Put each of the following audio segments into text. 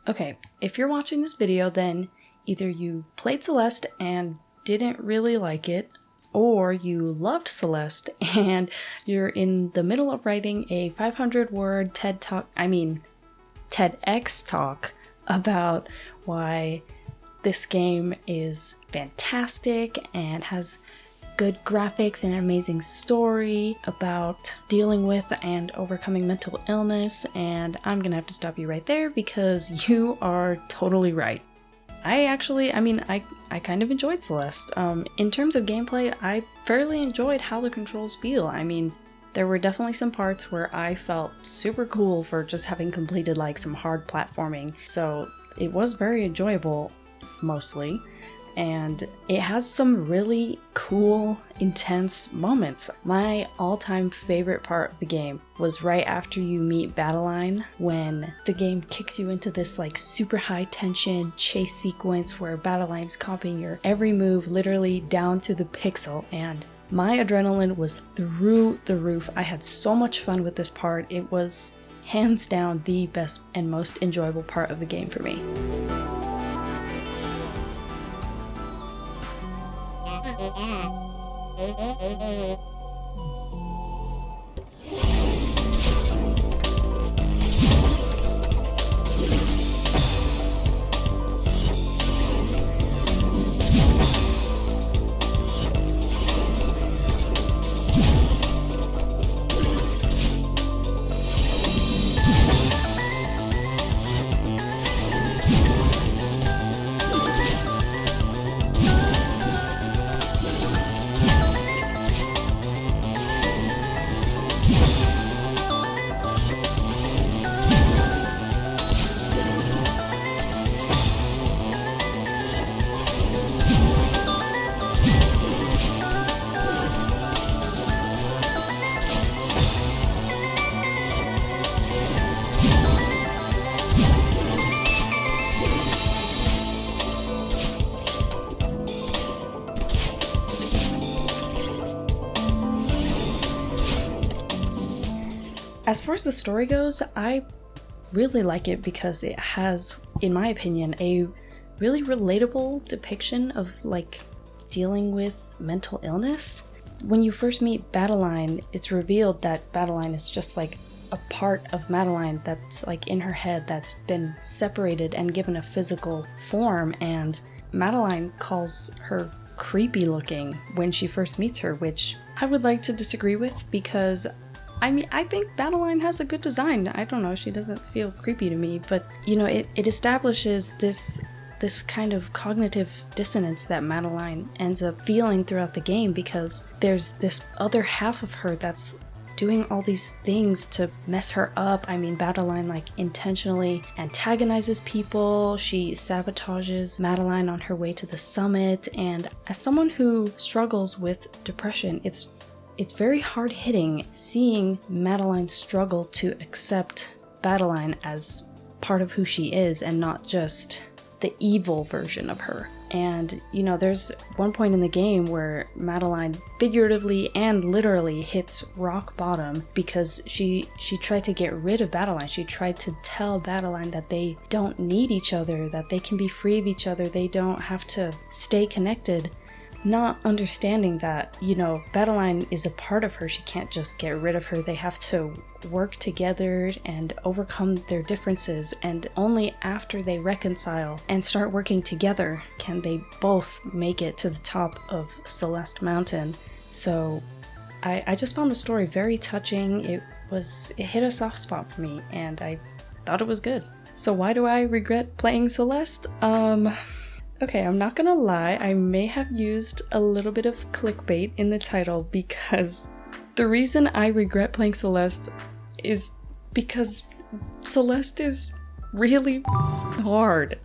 Okay, if you're watching this video, then either you played Celeste and didn't really like it, or you loved Celeste and you're in the middle of writing a 500-word TEDx talk about why this game is fantastic and has good graphics and an amazing story about dealing with and overcoming mental illness, and I'm gonna have to stop you right there because you are totally right. I kind of enjoyed Celeste. In terms of gameplay, I fairly enjoyed how the controls feel. I mean, there were definitely some parts where I felt super cool for just having completed like some hard platforming, so it was very enjoyable mostly. And it has some really cool, intense moments. My all-time favorite part of the game was right after you meet Battleline, when the game kicks you into this like super high tension chase sequence where Battleine's copying your every move literally down to the pixel, and my adrenaline was through the roof. I had so much fun with this part. It was hands down the best and most enjoyable part of the game for me. As far as the story goes, I really like it because it has, in my opinion, a really relatable depiction of like dealing with mental illness. When you first meet Battleline, it's revealed that Battleline is just like a part of Madeline that's like in her head that's been separated and given a physical form, and Madeline calls her creepy looking when she first meets her, which I would like to disagree with because I think Battleline has a good design. I don't know, she doesn't feel creepy to me, but you know, it establishes this kind of cognitive dissonance that Madeline ends up feeling throughout the game because there's this other half of her that's doing all these things to mess her up. I mean, Battleline like intentionally antagonizes people, she sabotages Madeline on her way to the summit, and as someone who struggles with depression, it's very hard-hitting seeing Madeline struggle to accept Battleline as part of who she is and not just the evil version of her. And, you know, there's one point in the game where Madeline figuratively and literally hits rock bottom because she tried to get rid of Battleline. She tried to tell Battleline that they don't need each other, that they can be free of each other, they don't have to stay connected. Not understanding that, you know, Battleline is a part of her, she can't just get rid of her, they have to work together and overcome their differences, and only after they reconcile and start working together can they both make it to the top of Celeste Mountain. So I just found the story very touching. It hit a soft spot for me and I thought it was good. So why do I regret playing Celeste? Okay, I'm not gonna lie, I may have used a little bit of clickbait in the title because the reason I regret playing Celeste is because Celeste is really hard.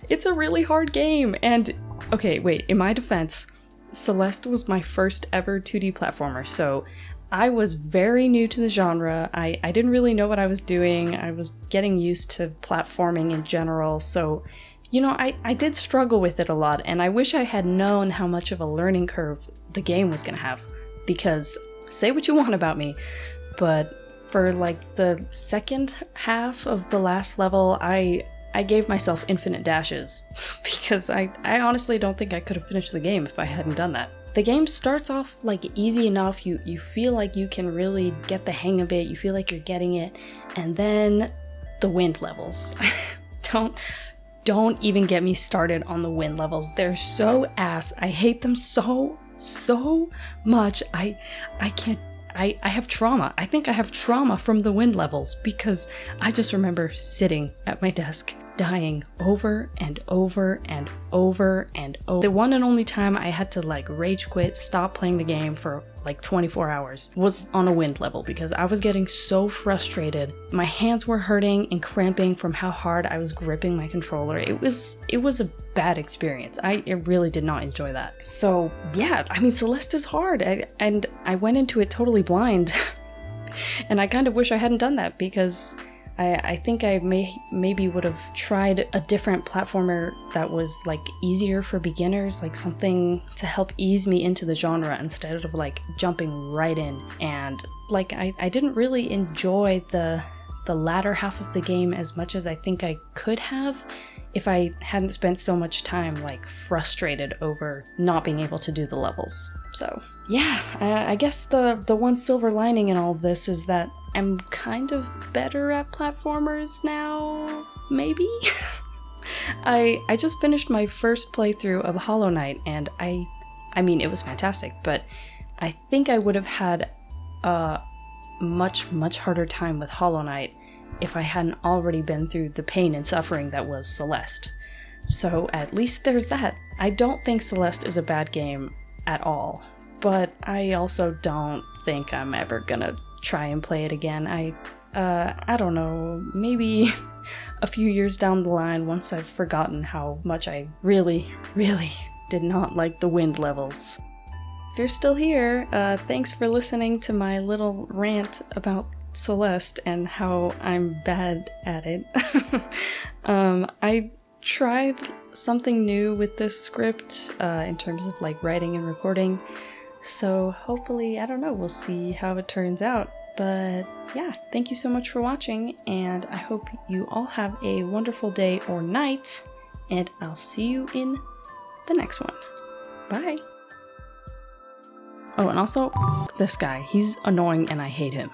It's a really hard game, and okay, wait, in my defense, Celeste was my first ever 2D platformer, so I was very new to the genre. I didn't really know what I was doing. I was getting used to platforming in general, so you know, I did struggle with it a lot, and I wish I had known how much of a learning curve the game was gonna have, because say what you want about me, but For like the second half of the last level, I gave myself infinite dashes because I honestly don't think I could have finished the game if I hadn't done that. The game starts off like easy enough, you feel like you can really get the hang of it, you feel like you're getting it, and then the wind levels. Don't even get me started on the wind levels. They're so ass. I hate them so much. I can't. I have trauma. I think I have trauma from the wind levels because I just remember sitting at my desk dying over and over and over and over. The one and only time I had to like rage quit, stop playing the game for like 24 hours was on a wind level because I was getting so frustrated. My hands were hurting and cramping from how hard I was gripping my controller. It was a bad experience. I really did not enjoy that. So yeah, I mean, Celeste is hard, and I went into it totally blind. And I kind of wish I hadn't done that because I think I maybe would have tried a different platformer that was like easier for beginners, like something to help ease me into the genre instead of like jumping right in. And like I didn't really enjoy the latter half of the game as much as I think I could have if I hadn't spent so much time like frustrated over not being able to do the levels. So yeah, I guess the one silver lining in all of this is that I'm kind of better at platformers now, maybe? I just finished my first playthrough of Hollow Knight, and I mean, it was fantastic, but I think I would have had a much harder time with Hollow Knight if I hadn't already been through the pain and suffering that was Celeste. So at least there's that. I don't think Celeste is a bad game at all, but I also don't think I'm ever gonna try and play it again. I don't know, maybe a few years down the line once I've forgotten how much I really did not like the wind levels. If you're still here, thanks for listening to my little rant about Celeste and how I'm bad at it. I tried something new with this script in terms of like writing and recording. So hopefully, I don't know, we'll see how it turns out. But yeah, thank you so much for watching, and I hope you all have a wonderful day or night, and I'll see you in the next one. Bye! Oh, and also, this guy, he's annoying and I hate him.